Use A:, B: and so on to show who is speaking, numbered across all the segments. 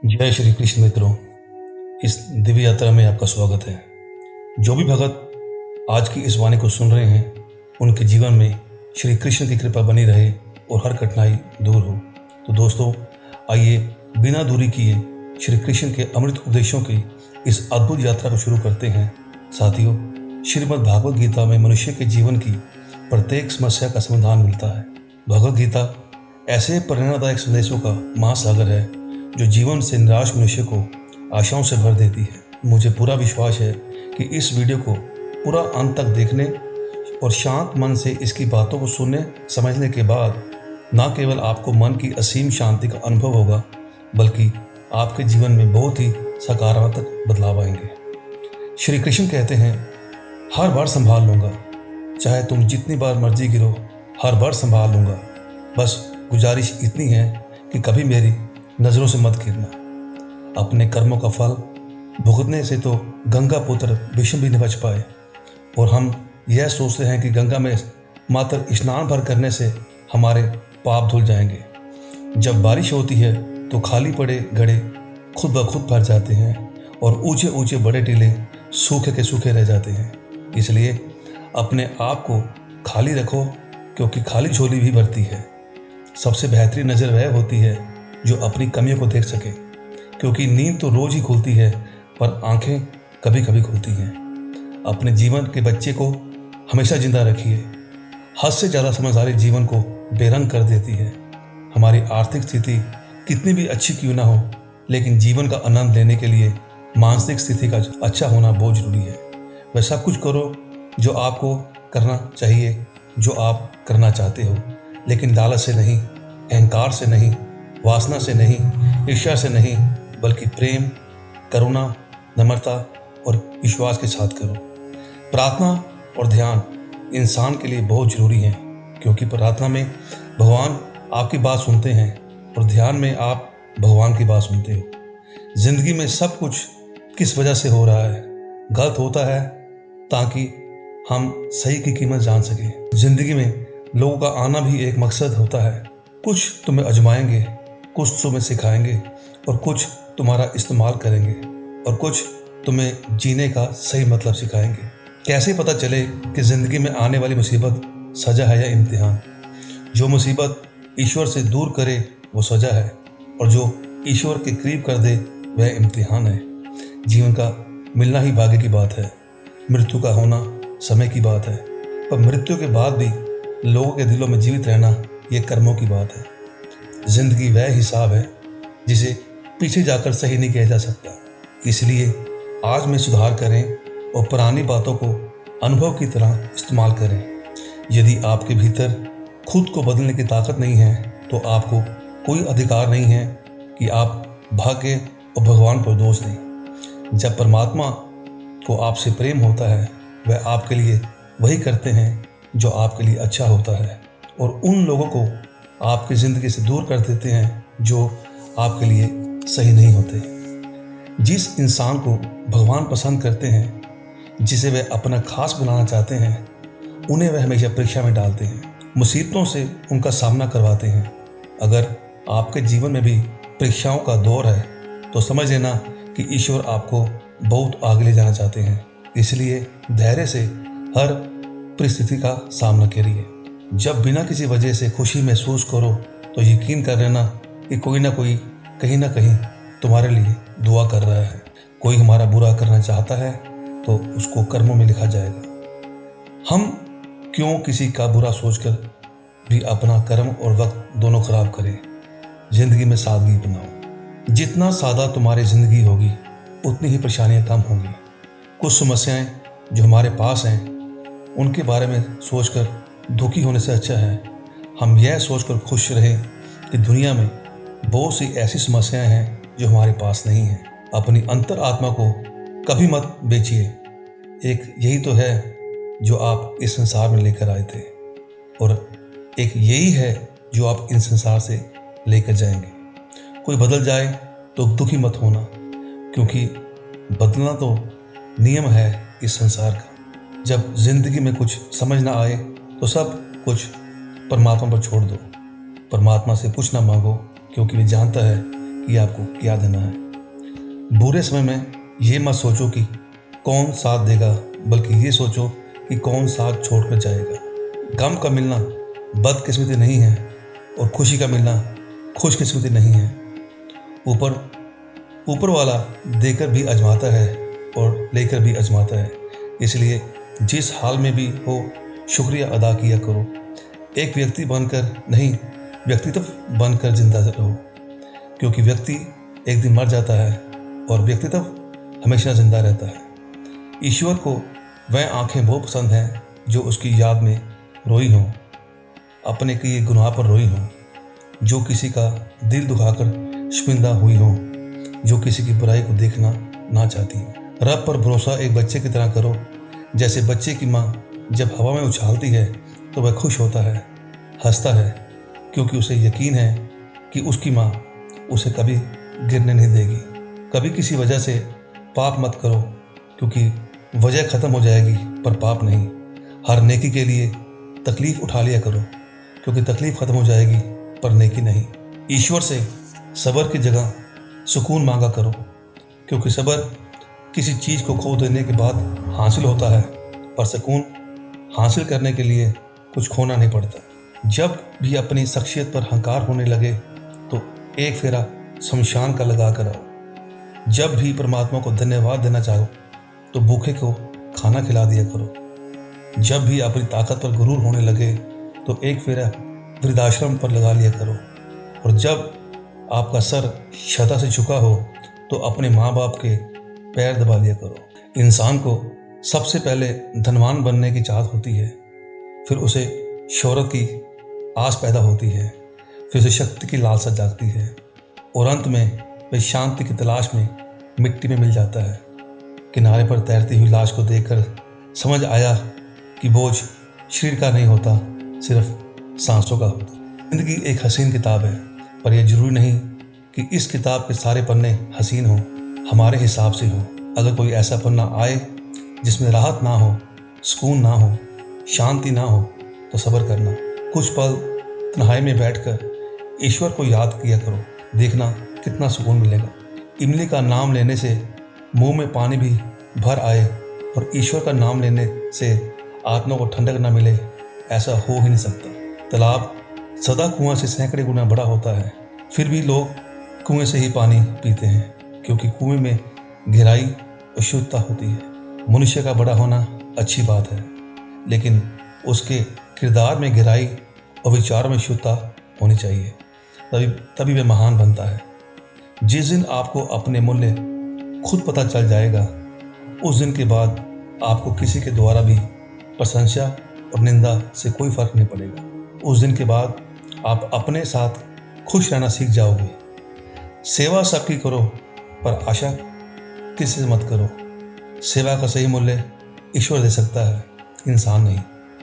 A: जय श्री कृष्ण मित्रों, इस दिव्य यात्रा में आपका स्वागत है। जो भी भगत आज की इस वाणी को सुन रहे हैं, उनके जीवन में श्री कृष्ण की कृपा बनी रहे और हर कठिनाई दूर हो। तो दोस्तों, आइए बिना दूरी किए श्री कृष्ण के अमृत उपदेशों की इस अद्भुत यात्रा को शुरू करते हैं। साथियों, श्रीमद् भागवत गीता में मनुष्य के जीवन की प्रत्येक समस्या का समाधान मिलता है। भगवत गीता ऐसे प्रेरणादायक संदेशों का महासागर है जो जीवन से निराश मनुष्य को आशाओं से भर देती है। मुझे पूरा विश्वास है कि इस वीडियो को पूरा अंत तक देखने और शांत मन से इसकी बातों को सुनने समझने के बाद न केवल आपको मन की असीम शांति का अनुभव होगा, बल्कि आपके जीवन में बहुत ही सकारात्मक बदलाव आएंगे। श्री कृष्ण कहते हैं, हर बार संभाल लूँगा, चाहे तुम जितनी बार मर्जी गिरो, हर बार संभाल लूँगा। बस गुजारिश इतनी है कि कभी मेरी नज़रों से मत गिरना। अपने कर्मों का फल भुगतने से तो गंगा पुत्र भीष्म भी नहीं बच पाए, और हम यह सोचते हैं कि गंगा में मात्र स्नान भर करने से हमारे पाप धुल जाएंगे। जब बारिश होती है तो खाली पड़े घड़े खुद ब खुद भर जाते हैं और ऊंचे ऊंचे बड़े टीले सूखे के सूखे रह जाते हैं। इसलिए अपने आप को खाली रखो, क्योंकि खाली झोली भी भरती है। सबसे बेहतरीन नज़र वह होती है जो अपनी कमियों को देख सके, क्योंकि नींद तो रोज ही खुलती है पर आंखें कभी कभी खुलती हैं। अपने जीवन के बच्चे को हमेशा जिंदा रखिए। हद से ज़्यादा समझदारी जीवन को बेरंग कर देती है। हमारी आर्थिक स्थिति कितनी भी अच्छी क्यों ना हो, लेकिन जीवन का आनंद लेने के लिए मानसिक स्थिति का अच्छा होना बहुत जरूरी है। वह सब कुछ करो जो आपको करना चाहिए, जो आप करना चाहते हो, लेकिन लालच से नहीं, अहंकार से नहीं, वासना से नहीं, ईर्ष्या से नहीं, बल्कि प्रेम, करुणा, नम्रता और विश्वास के साथ करो। प्रार्थना और ध्यान इंसान के लिए बहुत जरूरी है, क्योंकि प्रार्थना में भगवान आपकी बात सुनते हैं और ध्यान में आप भगवान की बात सुनते हो। जिंदगी में सब कुछ किस वजह से हो रहा है? गलत होता है ताकि हम सही की कीमत जान सकें। जिंदगी में लोगों का आना भी एक मकसद होता है। कुछ तुम्हें आजमाएंगे, कुछ तुम्हें सिखाएंगे, और कुछ तुम्हारा इस्तेमाल करेंगे, और कुछ तुम्हें जीने का सही मतलब सिखाएंगे। कैसे पता चले कि ज़िंदगी में आने वाली मुसीबत सज़ा है या इम्तिहान? जो मुसीबत ईश्वर से दूर करे वो सज़ा है, और जो ईश्वर के करीब कर दे वह इम्तिहान है। जीवन का मिलना ही भाग्य की बात है, मृत्यु का होना समय की बात है, पर मृत्यु के बाद भी लोगों के दिलों में जीवित रहना ये कर्मों की बात है। जिंदगी वह हिसाब है जिसे पीछे जाकर सही नहीं किया जा सकता। इसलिए आज में सुधार करें और पुरानी बातों को अनुभव की तरह इस्तेमाल करें। यदि आपके भीतर खुद को बदलने की ताकत नहीं है तो आपको कोई अधिकार नहीं है कि आप भाग्य और भगवान पर दोष दें। जब परमात्मा को आपसे प्रेम होता है, वह आपके लिए वही करते हैं जो आपके लिए अच्छा होता है, और उन लोगों को आपकी ज़िंदगी से दूर कर देते हैं जो आपके लिए सही नहीं होते। जिस इंसान को भगवान पसंद करते हैं, जिसे वे अपना खास बनाना चाहते हैं, उन्हें वह हमेशा परीक्षा में डालते हैं, मुसीबतों से उनका सामना करवाते हैं। अगर आपके जीवन में भी परीक्षाओं का दौर है तो समझ लेना कि ईश्वर आपको बहुत आगे ले जाना चाहते हैं। इसलिए धैर्य से हर परिस्थिति का सामना करिए। जब बिना किसी वजह से खुशी महसूस करो तो यकीन कर लेना कि कोई ना कोई कहीं ना कहीं तुम्हारे लिए दुआ कर रहा है। कोई हमारा बुरा करना चाहता है तो उसको कर्मों में लिखा जाएगा। हम क्यों किसी का बुरा सोचकर भी अपना कर्म और वक्त दोनों खराब करें? जिंदगी में सादगी बनाओ। जितना सादा तुम्हारी जिंदगी होगी उतनी ही परेशानियां कम होंगी। कुछ समस्याएं जो हमारे पास हैं उनके बारे में सोचकर दुखी होने से अच्छा है हम यह सोचकर खुश रहें कि दुनिया में बहुत सी ऐसी समस्याएं हैं जो हमारे पास नहीं हैं। अपनी अंतर आत्मा को कभी मत बेचिए। एक यही तो है जो आप इस संसार में लेकर आए थे, और एक यही है जो आप इन संसार से लेकर जाएंगे। कोई बदल जाए तो दुखी मत होना, क्योंकि बदलना तो नियम है इस संसार का। जब जिंदगी में कुछ समझ ना आए तो सब कुछ परमात्मा पर छोड़ दो। परमात्मा से कुछ ना मांगो, क्योंकि वे जानता है कि आपको क्या देना है। बुरे समय में ये मत सोचो कि कौन साथ देगा, बल्कि ये सोचो कि कौन साथ छोड़कर जाएगा। गम का मिलना बदकिस्मती नहीं है और खुशी का मिलना खुशकिस्मती नहीं है। ऊपर वाला देकर भी आजमाता है और लेकर भी आजमाता है। इसलिए जिस हाल में भी हो शुक्रिया अदा किया करो। एक व्यक्ति बनकर नहीं, व्यक्तित्व बनकर जिंदा रहो, क्योंकि व्यक्ति एक दिन मर जाता है और व्यक्तित्व हमेशा जिंदा रहता है। ईश्वर को वह आंखें बहुत पसंद हैं जो उसकी याद में रोई हों, अपने किए गुनाह पर रोई हों, जो किसी का दिल दुखाकर शर्मिंदा हुई हों, जो किसी की बुराई को देखना ना चाहती हो। रब पर भरोसा एक बच्चे की तरह करो। जैसे बच्चे की माँ जब हवा में उछालती है तो वह खुश होता है, हंसता है, क्योंकि उसे यकीन है कि उसकी माँ उसे कभी गिरने नहीं देगी। कभी किसी वजह से पाप मत करो, क्योंकि वजह ख़त्म हो जाएगी पर पाप नहीं। हर नेकी के लिए तकलीफ़ उठा लिया करो, क्योंकि तकलीफ़ ख़त्म हो जाएगी पर नेकी नहीं। ईश्वर से सब्र की जगह सुकून मांगा करो, क्योंकि सब्र किसी चीज़ को खो देने के बाद हासिल होता है, पर सुकून हासिल करने के लिए कुछ खोना नहीं पड़ता। जब भी अपनी शख्सियत पर हंकार होने लगे तो एक फेरा शमशान का लगा कर आओ। जब भी परमात्मा को धन्यवाद देना चाहो तो भूखे को खाना खिला दिया करो। जब भी अपनी ताकत पर गुरूर होने लगे तो एक फेरा वृद्धाश्रम पर लगा लिया करो। और जब आपका सर क्षता से झुका हो तो अपने माँ बाप के पैर दबा लिया करो। इंसान को सबसे पहले धनवान बनने की चाहत होती है, फिर उसे शोहरत की आस पैदा होती है, फिर उसे शक्ति की लालसा जागती है और अंत में वह शांति की तलाश में मिट्टी में मिल जाता है। किनारे पर तैरती हुई लाश को देखकर समझ आया कि बोझ शरीर का नहीं होता, सिर्फ सांसों का होता। जिंदगी एक हसीन किताब है, पर यह जरूरी नहीं कि इस किताब के सारे पन्ने हसीन हों, हमारे हिसाब से हो। अगर कोई ऐसा पन्ना आए जिसमें राहत ना हो, सुकून ना हो, शांति ना हो, तो सब्र करना। कुछ पल तन्हाई में बैठकर ईश्वर को याद किया करो, देखना कितना सुकून मिलेगा। इमली का नाम लेने से मुंह में पानी भी भर आए और ईश्वर का नाम लेने से आत्मा को ठंडक ना मिले, ऐसा हो ही नहीं सकता। तालाब सदा कुआं से सैकड़े गुना बड़ा होता है, फिर भी लोग कुएं से ही पानी पीते हैं, क्योंकि कुएं में गहराई और शुद्धता होती है। मनुष्य का बड़ा होना अच्छी बात है, लेकिन उसके किरदार में गहराई और विचारों में शुद्धता होनी चाहिए, तभी वह महान बनता है। जिस दिन आपको अपने मूल्य खुद पता चल जाएगा, उस दिन के बाद आपको किसी के द्वारा भी प्रशंसा और निंदा से कोई फर्क नहीं पड़ेगा। उस दिन के बाद आप अपने साथ खुश रहना सीख जाओगे। सेवा सबकी करो, पर आशा किसी से मत करो। सेवा का सही मूल्य ईश्वर दे सकता है, इंसान नहीं।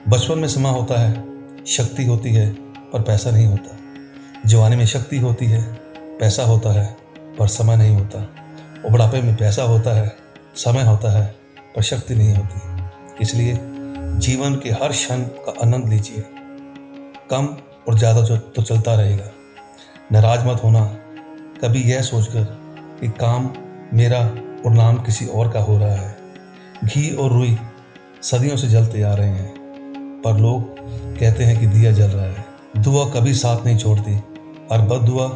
A: बचपन में समय होता है, शक्ति होती है, पर पैसा नहीं होता। जवानी में शक्ति होती है, पैसा होता है, पर समय नहीं होता। और बुढ़ापे में पैसा होता है, समय होता है, पर शक्ति नहीं होती। इसलिए जीवन के हर क्षण का आनंद लीजिए। कम और ज़्यादा तो चलता रहेगा। नाराज मत होना कभी यह सोचकर कि काम मेरा और नाम किसी और का हो रहा है। घी और रुई सदियों से जलते आ रहे हैं, पर लोग कहते हैं कि दिया जल रहा है। दुआ कभी साथ नहीं छोड़ती और बद दुआ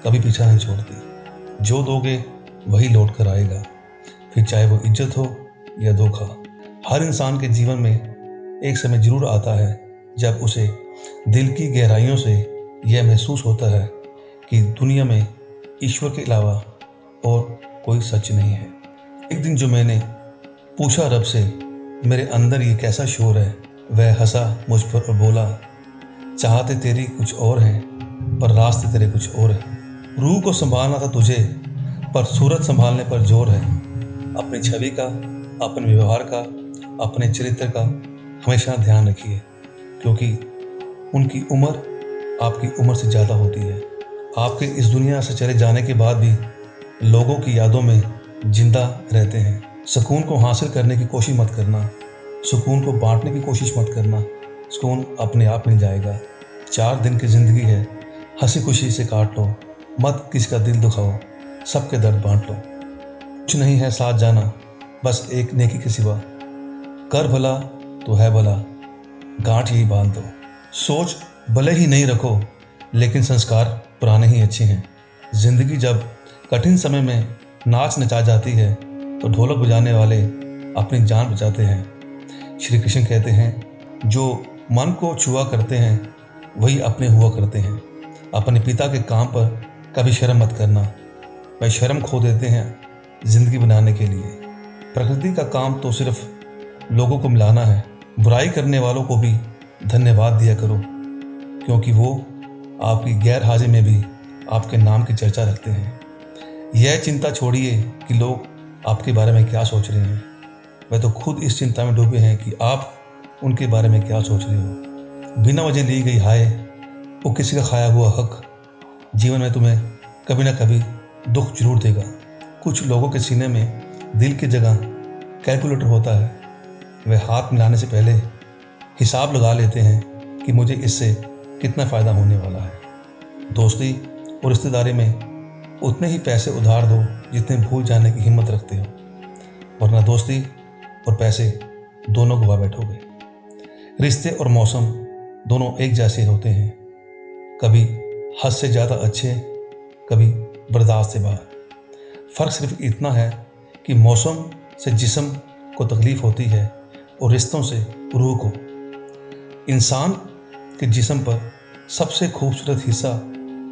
A: कभी पीछा नहीं छोड़ती। जो दोगे वही लौट कर आएगा, फिर चाहे वो इज्जत हो या धोखा। हर इंसान के जीवन में एक समय जरूर आता है जब उसे दिल की गहराइयों से यह महसूस होता है कि दुनिया में ईश्वर के अलावा और कोई सच नहीं है। एक दिन जो मैंने पूछा रब से, मेरे अंदर ये कैसा शोर है, वह हंसा मुझ पर और बोला, चाहते तेरी कुछ और हैं, पर रास्ते तेरे कुछ और हैं। रूह को संभालना था तुझे, पर सूरत संभालने पर जोर है। अपनी छवि का, अपने व्यवहार का, अपने चरित्र का हमेशा ध्यान रखिए, क्योंकि उनकी उम्र आपकी उम्र से ज़्यादा होती है। आपके इस दुनिया से चले जाने के बाद भी लोगों की यादों में जिंदा रहते हैं। सुकून को हासिल करने की कोशिश मत करना, सुकून को बांटने की कोशिश मत करना। सुकून अपने आप मिल जाएगा। 4 दिन की ज़िंदगी है, हंसी खुशी से काट लो, मत किसी का दिल दुखाओ, सबके दर्द बांट लो। कुछ नहीं है साथ जाना, बस एक नेकी के सिवा। कर भला तो है भला, गांठ ही बांध दो। सोच भले ही नहीं रखो, लेकिन संस्कार पुराने ही अच्छे हैं। जिंदगी जब कठिन समय में नाच नचा जाती है तो ढोलक बजाने वाले अपनी जान बचाते हैं। श्री कृष्ण कहते हैं, जो मन को छुआ करते हैं वही अपने हुआ करते हैं। अपने पिता के काम पर कभी शर्म मत करना, वह शर्म खो देते हैं जिंदगी बनाने के लिए। प्रकृति का काम तो सिर्फ लोगों को मिलाना है। बुराई करने वालों को भी धन्यवाद दिया करो, क्योंकि वो आपकी गैर हाजिरी में भी आपके नाम की चर्चा रखते हैं। यह चिंता छोड़िए कि लोग आपके बारे में क्या सोच रहे हैं, वह तो खुद इस चिंता में डूबे हैं कि आप उनके बारे में क्या सोच रहे हो। बिना वजह ली गई हाय वो किसी का खाया हुआ हक जीवन में तुम्हें कभी ना कभी दुख जरूर देगा। कुछ लोगों के सीने में दिल की जगह कैलकुलेटर होता है। वे हाथ मिलाने से पहले हिसाब लगा लेते हैं कि मुझे इससे कितना फ़ायदा होने वाला है। दोस्ती और रिश्तेदारी में उतने ही पैसे उधार दो जितने भूल जाने की हिम्मत रखते हो, वरना दोस्ती और पैसे दोनों गवा बैठोगे। रिश्ते और मौसम दोनों एक जैसे होते हैं, कभी हद से ज़्यादा अच्छे, कभी बर्दाश्त से बाहर। फ़र्क सिर्फ इतना है कि मौसम से जिस्म को तकलीफ़ होती है और रिश्तों से रूह को। इंसान के जिस्म पर सबसे खूबसूरत हिस्सा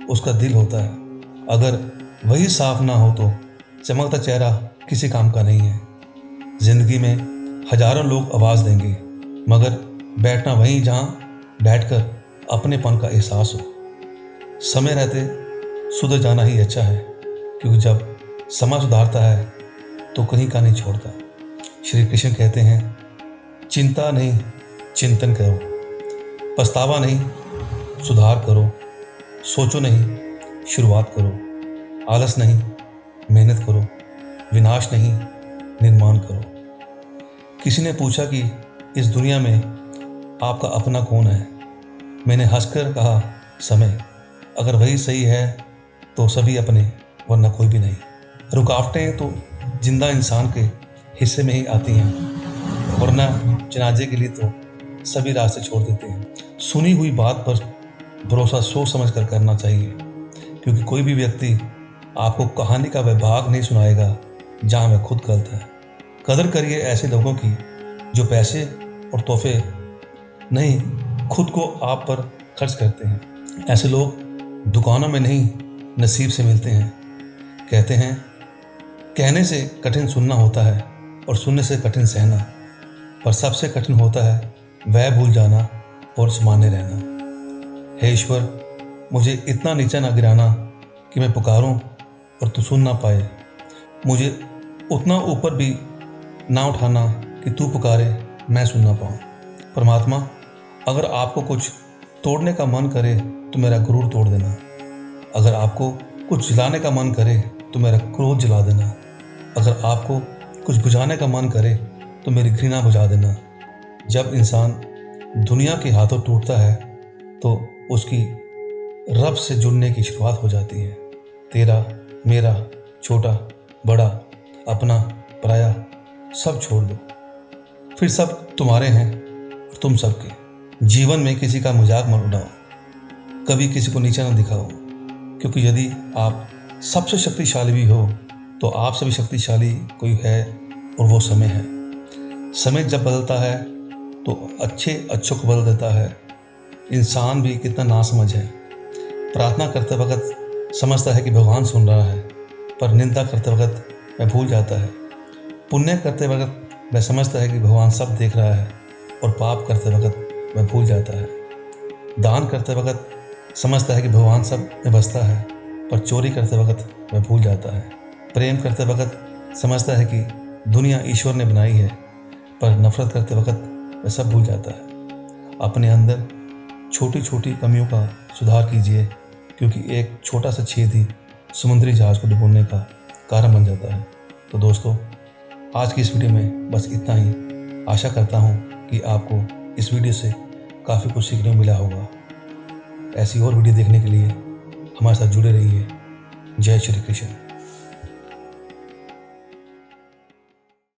A: उसका दिल होता है। अगर वही साफ ना हो तो चमकता चेहरा किसी काम का नहीं है। जिंदगी में हजारों लोग आवाज़ देंगे, मगर बैठना वहीं जहाँ बैठकर अपनेपन का एहसास हो। समय रहते सुधर जाना ही अच्छा है, क्योंकि जब समय सुधारता है तो कहीं का नहीं छोड़ता। श्री कृष्ण कहते हैं, चिंता नहीं चिंतन करो, पछतावा नहीं सुधार करो, सोचो नहीं शुरुआत करो, आलस नहीं मेहनत करो, विनाश नहीं निर्माण करो। किसी ने पूछा कि इस दुनिया में आपका अपना कौन है? मैंने हंसकर कहा, समय। अगर वही सही है तो सभी अपने, वरना कोई भी नहीं। रुकावटें तो जिंदा इंसान के हिस्से में ही आती हैं, वरना जनाजे के लिए तो सभी रास्ते छोड़ देते हैं। सुनी हुई बात पर भरोसा सोच समझ कर करना चाहिए, क्योंकि कोई भी व्यक्ति आपको कहानी का वह भाग नहीं सुनाएगा जहाँ वह खुद गलत है। कदर करिए ऐसे लोगों की जो पैसे और तोहफे नहीं, खुद को आप पर खर्च करते हैं। ऐसे लोग दुकानों में नहीं, नसीब से मिलते हैं। कहते हैं, कहने से कठिन सुनना होता है और सुनने से कठिन सहना, पर सबसे कठिन होता है वह भूल जाना और समाने रहना। हे ईश्वर, मुझे इतना नीचा ना गिराना कि मैं पुकारूं और तू सुन ना पाए। मुझे उतना ऊपर भी ना उठाना कि तू पुकारे मैं सुन ना पाऊँ। परमात्मा, अगर आपको कुछ तोड़ने का मन करे तो मेरा गुरूर तोड़ देना। अगर आपको कुछ जलाने का मन करे तो मेरा क्रोध जला देना। अगर आपको कुछ बुझाने का मन करे तो मेरी घृणा बुझा देना। जब इंसान दुनिया के हाथों टूटता है तो उसकी रब से जुड़ने की शुरुआत हो जाती है। तेरा, मेरा, छोटा, बड़ा, अपना, पराया, सब छोड़ दो, फिर सब तुम्हारे हैं और तुम सबके। जीवन में किसी का मजाक मत उड़ाओ, कभी किसी को नीचा न दिखाओ, क्योंकि यदि आप सबसे शक्तिशाली भी हो तो आपसे भी शक्तिशाली कोई है और वो समय है। समय जब बदलता है तो अच्छों को बदल देता है। इंसान भी कितना नासमझ है। प्रार्थना करते वक्त समझता है कि भगवान सुन रहा है, पर निंदा करते वक्त वह भूल जाता है। पुण्य करते वक्त वह समझता है कि भगवान सब देख रहा है, और पाप करते वक्त वह भूल जाता है। दान करते वक्त समझता है कि भगवान सब में बसता है, पर चोरी करते वक्त वह भूल जाता है। प्रेम करते वक्त समझता है कि दुनिया ईश्वर ने बनाई है, पर नफरत करते वक्त वह सब भूल जाता है। अपने अंदर छोटी छोटी कमियों का सुधार कीजिए, क्योंकि एक छोटा सा छेद ही समुद्री जहाज को डुबोने का कारण बन जाता है। तो दोस्तों, आज की इस वीडियो में बस इतना ही। आशा करता हूँ कि आपको इस वीडियो से काफ़ी कुछ सीखने को मिला होगा। ऐसी और वीडियो देखने के लिए हमारे साथ जुड़े रहिए। जय श्री कृष्ण।